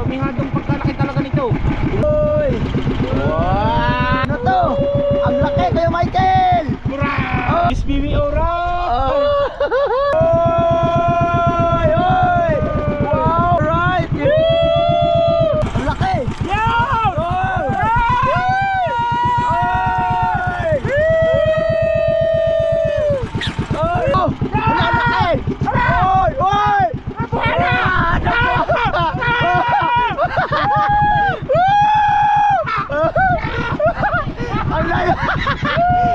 pamihadong pagkalaki talaga nito. Uy! Wow! Ano to? Ang laki kayo, Michael! Mura! Miss Bibi Ora! Oy! Oy! Wow! Right! Ang laki! Yan! Oy! Oy! Oh! Ang laki! Oy! Oy! Ang layo!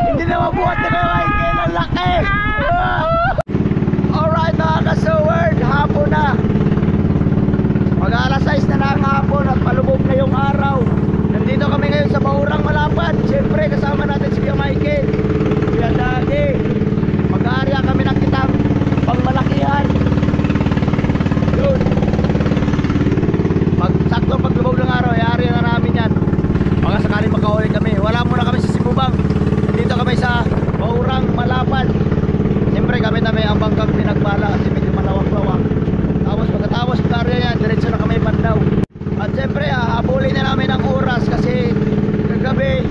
Hindi na mabuhat na kayo, Michael! Ang laki! Alright mga ka-seward, hapon na. Mag-alas 6 na ng hapon at palubog na yung araw. Nandito kami ngayon sa Bahurang Malapad. Siyempre kasama natin si Kuya Michael, Kuya Dagi. Mag-aarya kami ng kitang pangmalakihan. Yun. Saktong paglubog ng araw, i-aarya na namin yan. Baka sakaling makahuli kami. Wala muna kami sa Sibubang. Nandito kami sa Bahurang Malapad. Siyempre kami na may ambang kami pinagbala kasi medyo malawak-lawak. Tapos pagkatapos mag-aarya yan, diretso na kami Pandaw. At siyempre habulin na namin ang oras kasi kagabi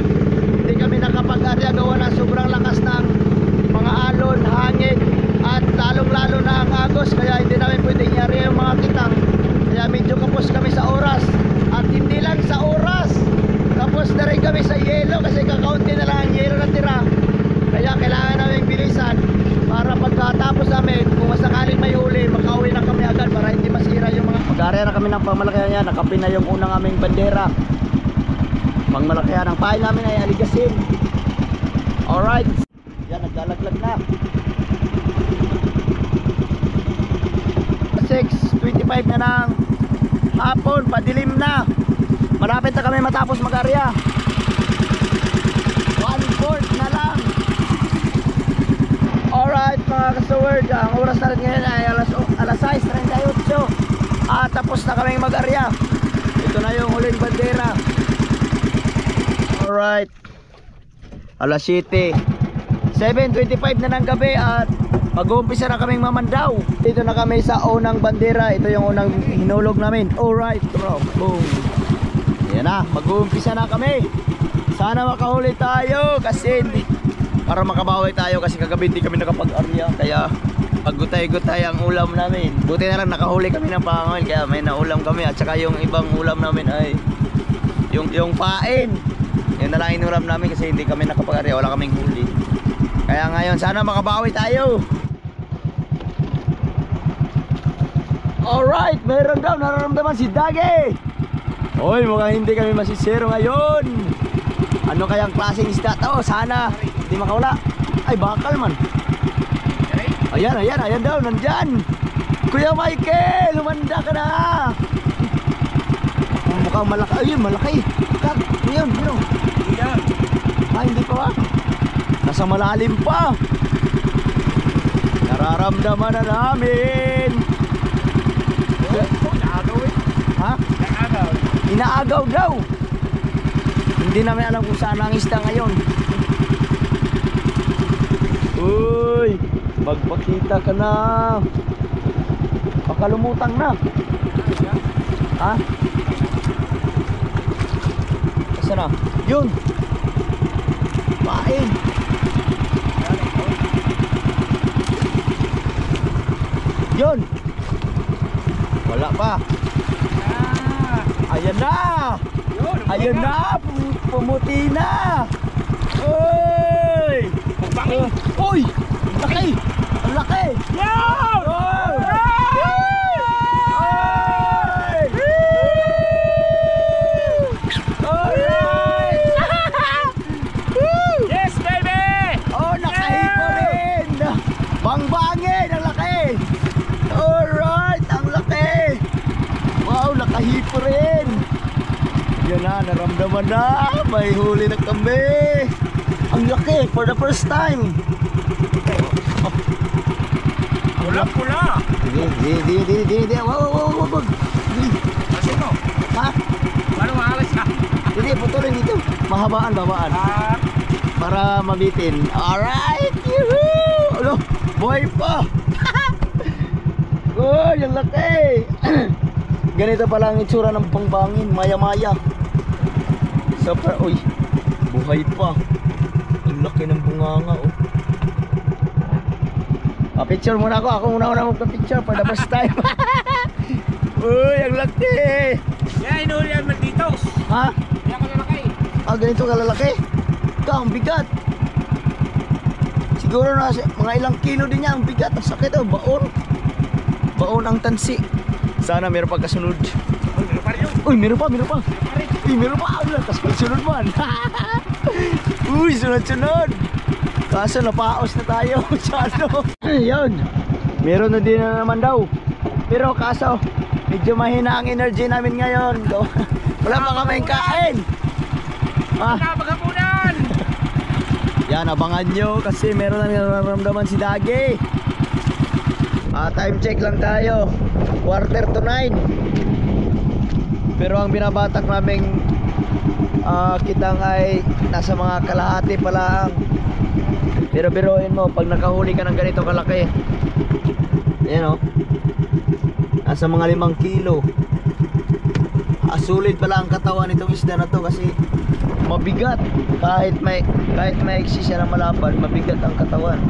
hindi kami nakapag-aarya gawa ng sobrang lakas ng mga alon, hangin at lalong-lalo na ang agos, kaya hindi namin pwedeng i-aarya yung mga kitang. Kaya medyo kapos kami sa oras. At hindi lang sa oras, tapos na rin kami sa yelo kasi kakaunti na lang ang yelo na tira. Kaya kailangan namin bilisan para pagkatapos namin, kung masakaling may huli, makauwi na kami agad para hindi masira yung mga... Mag-aarya na kami ng pangmalakihan yan. Nakapin na yung unang aming bandera. Pangmalakihan ng pahay namin ay aligasin. Alright. Yan, naglalaglag na. 6:25 na ng hapon, padilim na. Malapit na kami matapos mag-aarya. 1/4 na lang. Alright mga ka-seward, ang oras na rin ngayon ay alas 6:38. Tapos na kaming mag-aarya. Ito na yung huling bandera. Alright, alas 7, 7:25 na ng gabi at mag-uumpisa na kaming mamandaw. Dito na kami sa unang bandera. Ito yung unang hinulog namin. Alright bro, boom. Yan na, mag-uumpisa na kami. Sana makahuli tayo kasi hindi, para makabawi tayo kasi kagabi hindi kami nakapag-arya. Kaya paggutay-gutay ang ulam namin. Buti na lang nakahuli kami ng pangawin, kaya may naulam kami. At saka yung ibang ulam namin ay yung pain. Yun na lang inulam namin kasi hindi kami nakapag-arya, wala kaming huli. Kaya ngayon sana makabawi tayo. Alright, meron daw nararamdaman si Dagi. Oy, mukhang hindi kami masisero ngayon. Ano kayang klaseng isda to? Sana hindi makawala. Ay, bakal man. Ayan, ayan, ayan daw, nandyan. Kuya Michael, lumanda ka na. Mukhang malaki. Ayun, malaki. Kag, yun, yun. Ay, hindi pa ba? Nasa malalim pa. Nararamdaman na namin. Ha? Inaagaw daw. Hindi namin alam kung saan ang isda ngayon. Uy, magpakita ka na. Pakalumutang na. Ha? Asa na? Yun. Pain. Yun. Wala pa. Ayan na. Ayan na. Pumuti na. Uy. Uy. Laki. Ang laki. Yan. Yes, baby. Oh, nakahipo rin. Bangbangin. Ang laki. Alright. Ang laki. Wow, nakahipo rin. Yan na, naramdaman na. May huli na kami. Ang laki, for the first time. Pula-pula. Di. Wag. Kasi mo. Ha? Paano maalas ka? Hindi, putulin dito. Mahabaan, babaan. Para mabitin. Alright! Yuhuu! Ano? Buhay pa! Oh, yung laki! Ganito pala ang itsura ng pangbangin, maya-maya. Super, uy, buhay pa. Ang laki ng bunganga, oh. Picture muna ako. Ako muna magpa-picture for the first time. Uy, ang laki. Yan, inuuli yan malditos. Ha? Yan ka lalaki. Ganito kalalaki. Ito, ang bigat. Siguro na mga ilang kilo din niya. Ang bigat, ang sakit, oh. Baon. Baon ang tansi. Sana meron pa kasunod. Uy, meron pa rin yun. Uy, meron pa. Uy, meron pa. Tapos sunod man. Uy, sunod. Kaso napaos na tayo sa ano. Yun. Meron na din na naman daw. Pero kaso medyo mahina ang energy namin ngayon. Wala pa kaming kain. Napaghapunan. Yan, abangan nyo kasi meron na nararamdaman si Dagi. Time check lang tayo. 8:45. Pero ang binabatak naming kitang ay nasa mga kalahati pa lang. Pero biruin mo, pag nakahuli ka ng ganito kalaki, ayan o, nasa mga 5 kilo. Sulit pala ang katawan nitong isda na to kasi mabigat. Kahit maiksi siya ng malapad, mabigat ang katawan.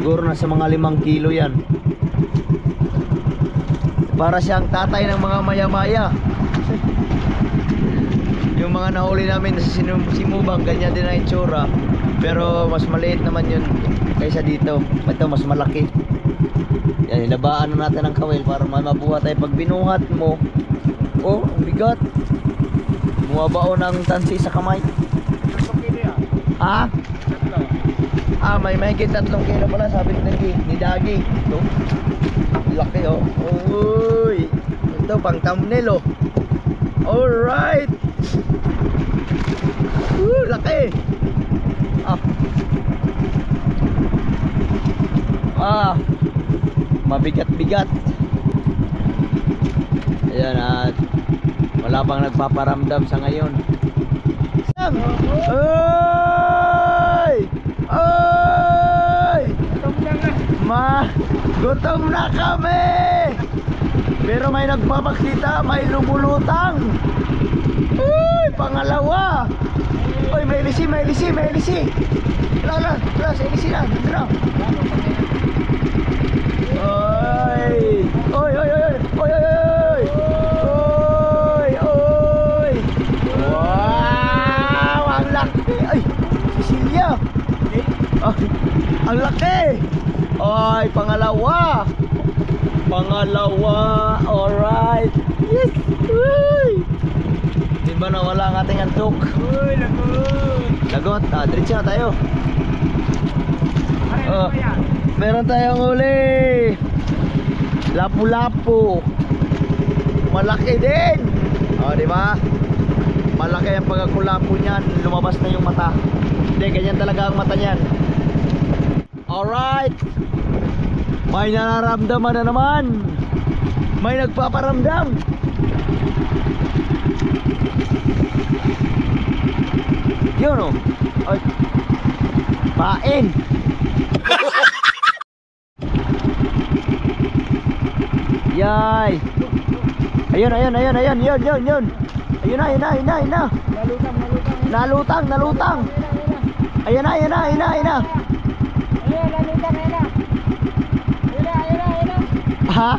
Siguro nasa mga 5 kilo yan. Para siyang tatay ng mga maya-maya. Yung mga nahuli namin sa Simubang, ganyan din ang itsura. Pero mas maliit naman yun kaysa dito. Ito mas malaki. Yan, ilabaan na natin ang kawil para mabuhat tayo. Pag binuhat mo, oh, ang bigat. Bumabao ng tansi sa kamay. 3 kilo yan. Ha? May mahigit 3 kilo pala, sabi ni Dagi. Ito, laki oh. Uy, ito pang thumbnail oh. Alright. Laki. Mabigat-bigat. Ayan, at wala pang nagpaparamdam sa ngayon. Oy! Oy! Gutom na kami! Pero may nagpapakita, may lumulutang. Uy, pangalawa. Uy, may lisi. Wala, sa lisi na. Oy. Wow, ang laki. Ay, Cecilia. Ang laki. Oy, pangalawa. Alright. Yes. Uy. Diba nawala ang ating antok? Uy, lagot. Diretso na tayo. Ano yan? Meron tayong huli. Lapu-lapu. Malaki din. Diba? Malaki ang pagkakulapo niyan. Lumabas na yung mata. Hindi, ganyan talaga ang mata niyan. Alright. May nararamdaman na naman. May nagpaparamdam. Yun o. Ay. Pain. Yay. Ayun. Ayun na. Nalutang. Ayun na. Ha?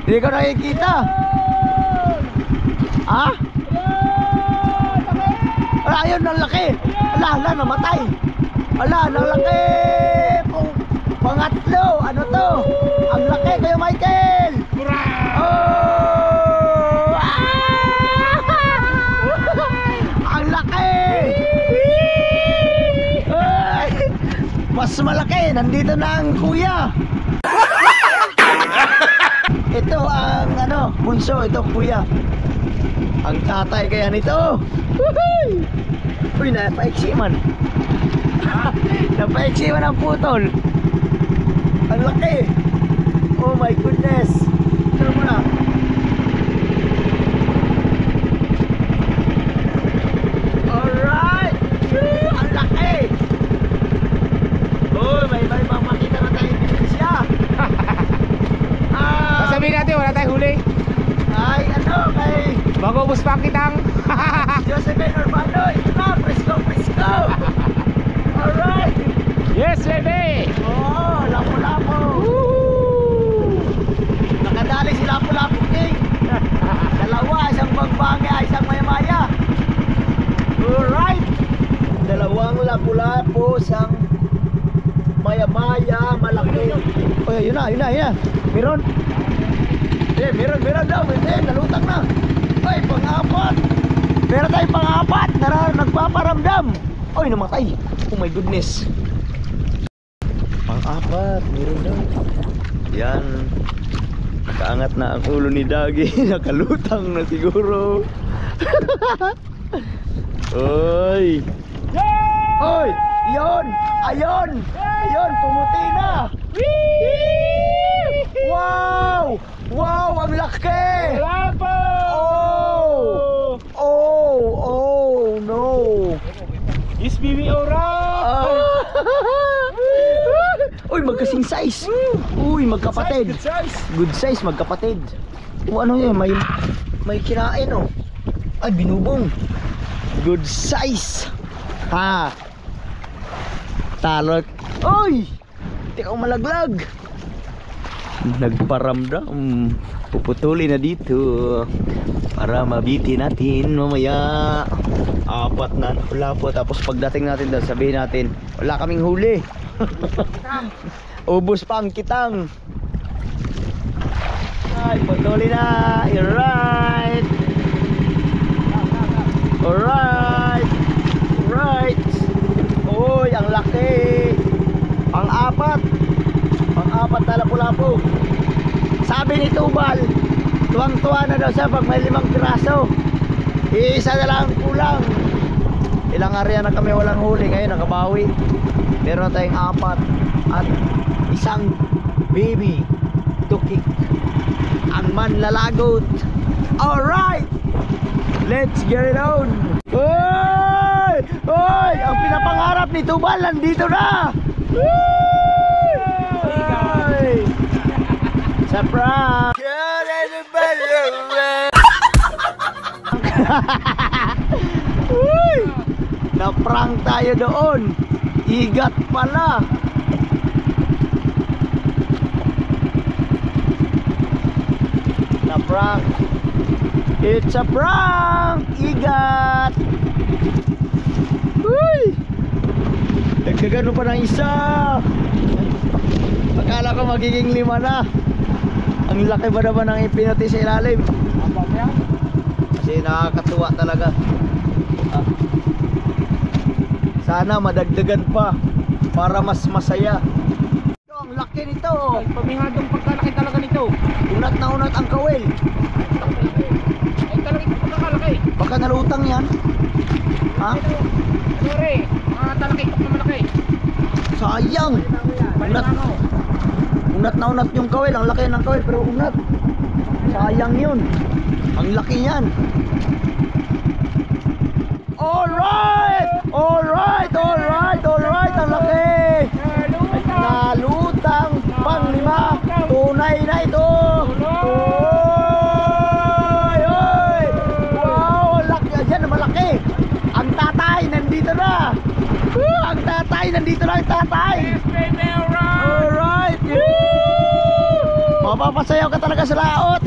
Hindi ko nakikita. Ha? Ayun, ang laki. Ala, namatay. Ala, ang laki. Pangatlo. Ano to? Ang laki, Kuya Michael. Oh! Ang laki. Mas malaki. Nandito na ang kuya. Ito ang bunso. Ito kuya. Ang tatay kaya nito. Uy, napaiksi man. Napaiksi man ang putol. Ang laki. Oh my goodness. Tignan mo na. Alright. Ang laki. Oh, may makita na tayo siya. Sabihin natin, wala tayong huli. Mag-ubos pa kitang. Josephine Urbano, ito na, presko, presko. Alright. Yes, baby. Oh, lapo-lapo. Nakadali si Lapo-Lapo King. Dalawa, isang bagbangya, isang maya-maya. Alright. Dalawang lapo-lapo, isang maya-maya, malaki. Oh, yun na. Meron. Meron daw. Nalutang na. Ay, pang-apat. Meron tayong pang-apat na nagpaparamdam. Ay, namatay. Oh my goodness. Pang-apat, meron daw. Yan. Nakaangat na ang ulo ni Dagi. Nakalutang na siguro. Oy. Oy, yun. Ayun, pumuti na. Wow, ang laki. Lapo. Oh, no. Yes, baby, alright. Uy, magkasing size. Uy, magkapatid. Good size. Good size, magkapatid. O ano yun, may kinain oh. Ay, binubong. Good size. Ha. Talot. Uy! Hindi ka malaglag. Nagparamdam. Puputuli na dito para mabiti natin mamaya. Apat na lapo. Tapos pagdating natin doon, sabihin natin, wala kaming huli. Ubus pa ang kitang. Ay, putuli na. Alright. Alright. Uy, ang laki. Pang-apat na lapu-lapu. Sabi ni Tubal, tuwang-tuwa na daw siya pag may 5 piraso. Iisa na lang kulang. Ilang area na kami walang huli, ngayon nakabawi. Meron tayong 4 at isang baby tukik. Ang manlalagot. Alright, let's get it on. Oy, ang pinapangarap ni Tubal nandito na. Oy, sa prank. Uy, na-prank tayo doon. Igat pala. Na-prank. It's a prank. Igat. Uy, nagkagano pa ng isa. Akala ko magiging 5 na. Ang laki ba naman ang ipinati sa ilalim. Kasi nakakatuwa talaga. Sana madagdagan pa para mas masaya. Ito, ang laki nito. Pamihadong pagkalaki talaga nito. Unat na unat ang kawil. Ay, talaga ito pagkakalaki. Baka nalutang yan. Ha? Sorry, talaki ito na malaki. Sayang. Unat na unat yung kawil. Ang laki ng kawil pero unat. Sayang yun. Ang laki yan. Alright. Ang laki. Nalutang pang-5. Tunay na ito. Oy. Wow, laki. Yan, malaki. Ang tatay nandito na. Ang tatay nandito na. Ang tatay. Alright. Mapapasayaw ka talaga sa laot.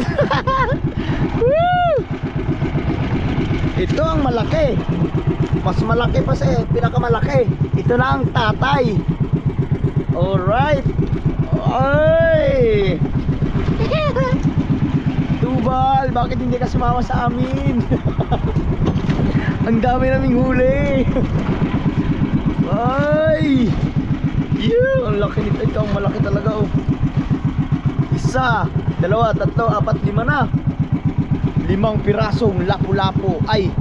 Ito ang malaki. Mas malaki pa sa pinakamalaki. Ito na ang tatay. Alright. Ay. Tubal, bakit hindi ka sumama sa amin? Ang dami naming huli. Ay. Yeah, ang laki nito. Ito ang malaki talaga oh. 1, 2, 3, 4, 5 na. 5 pirasong lapu-lapu. Ay,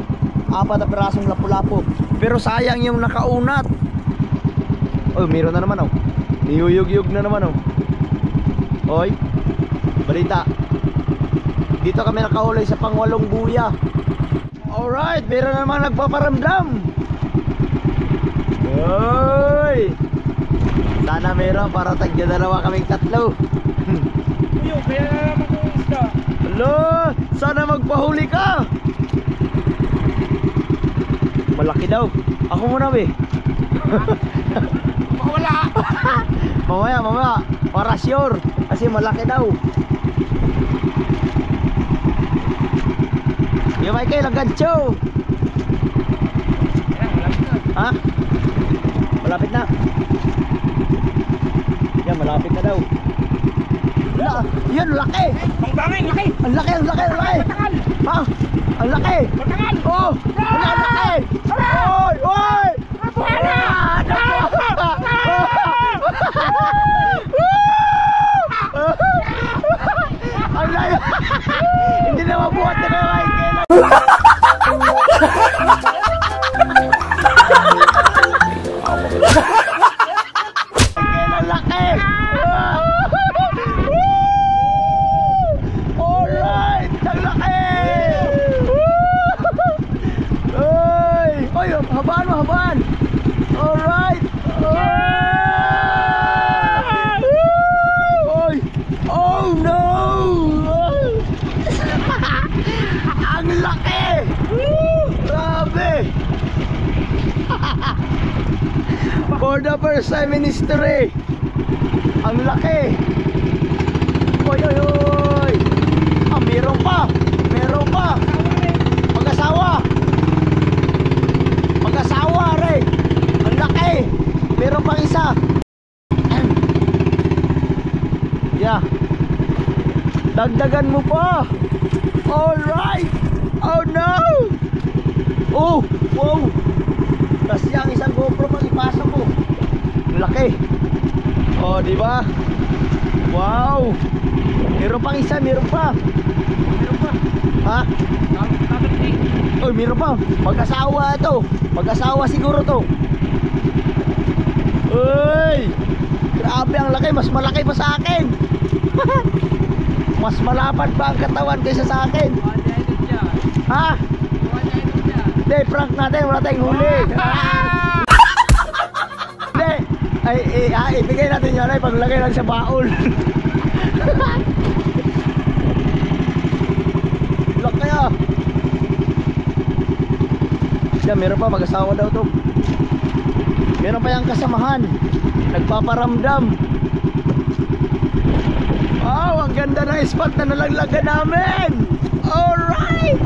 4 na pirasong lapu-lapu. Pero sayang yung nakaunat. Oh, meron na naman oh. Niyuyug-yug na naman oh. Oy, balita. Dito kami nakahuli sa pang-8 buya. Alright, meron na naman nagpaparamdam. Oy, sana meron para tagdadalawa kaming 3. Uyo, kaya naman kung isda. Hello, sana magpahuli ka. Malaki daw. Ako muna, be. Wala. Mamaya. Para sure. Kasi malaki daw. Yung Michael, ang gancho. Ha? Malapit na. Yan, malapit na daw. Yan, laki. Ang dami, laki. Ang laki. Matagal. Ha? Ang laki. Matagal. Oh! Ang laki. Oy! Ang layo. Hindi na mabuhat na kayo, Michael. Ang laki. Alright, ang laki. Oy, habaan. Alright. Oy. Oh no. Ang laki. Grabe. For the first time in history. Ang laki. Oy. Meron pa. Mag-asawa, re. Ang laki. Meron pang isa. Yeah. Dagdagan mo pa. Alright. Oh no. Oh, wow. Tas yang isang GoPro pang ipasa mo. Ang laki. Oh, di ba? Wow. Meron pang isa, meron pa. Ha? Oy, meron pa. Mag-asawa to. Mag-asawa siguro to. Uy! Grabe, ang laki. Mas malaki pa sa akin. Mas malapad pa ang katawan kaysa sa akin. Ha? Hindi, prank natin. Wala tayong huli. Hindi. Ibigay natin yun. Paglagay lang sa baon. Lock kaya. Siya, meron pa, mag-asawa daw to. Meron pa yung kasamahan. Nagpaparamdam. Wow, ang ganda ng spot na nalaglagan namin. Alright.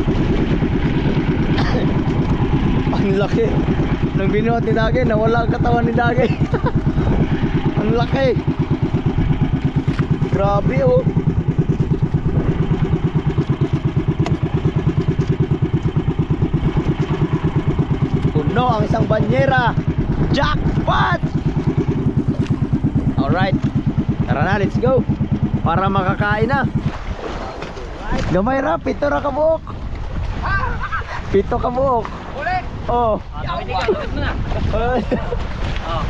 Ang laki. Nung binuhat ni Dagay, nawala ang katawan ni Dagay. Ang laki. Grabe, oh. Puno ang isang banyera. Jackpot! Alright. Tara na, let's go. Para makakain na. Gamay ra, 7 ra kabuok. 7 kabuok. Ulit. Oh.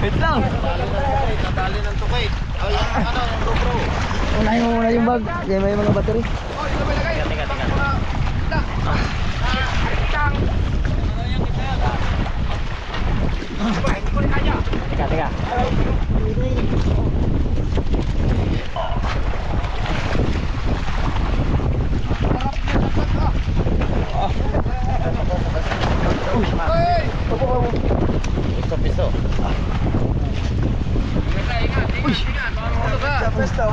Wait lang. Nadali ng tukay. Ay, yung GoPro. Unahin mo muna yung bag. Yan may mga battery. Oh, dito ba ilagay? Teka. Hindi ko rin kaya. Teka. Piso. Ingat. Presto.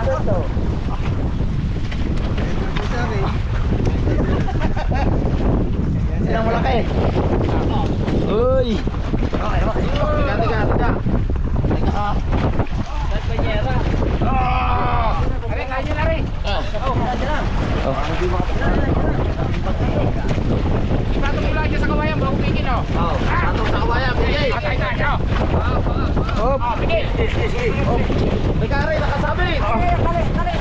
Sinang malaki. Uy. Teka. Are, kaya nyo na rin. Oh. Ipatong nyo lang dyan sa kawayan, bago pigin, oh. Atong sa kabayan, bigay. Atay na, oh. Hop. Oh, pigin. Teka, Ray, nakasabit. Kali.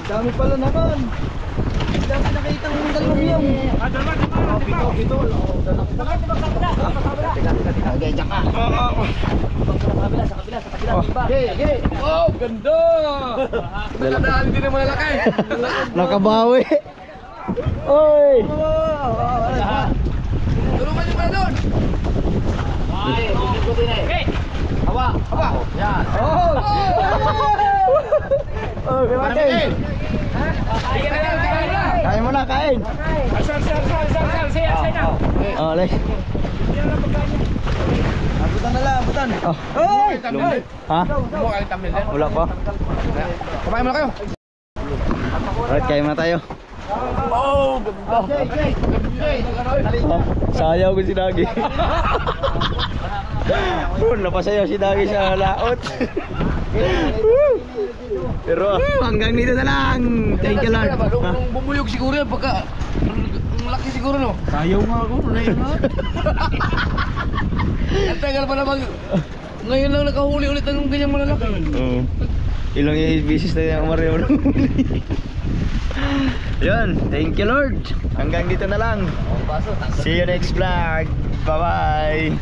Dami pala naman. Dami nakita ng dalawang yung. Pito. Okay, diyan ka. Okay. Oh, ganda! Nakadaan din ang malalaki. Nakabawi. Oy. Tulungan nyo ba doon? din eh. Hawa. Yan. Oh! Oh, kaya kain mo na, kain. Oh, let's. Abutan na lang, abutan. Oh. Hey! Ha? Mo kali tamil din. Wala pa. Kumain mo na kayo. Alright, kain muna tayo. Oh! Oh, sayaw ko si Dagi. Bro, napasayaw si Dagi sa laot. Pero hanggang dito na lang. Thank you Lord. Nung bumuyog siguro yan pagka ang laki siguro no. Sayaw nga ako, ngayon na. Ang tagal pa naman. Ngayon lang nakahuli ulit ng ganyang malalaki. Oo. Ilang beses na yung Mario. Yun, thank you Lord. Hanggang dito na lang. See you next vlog. Bye bye.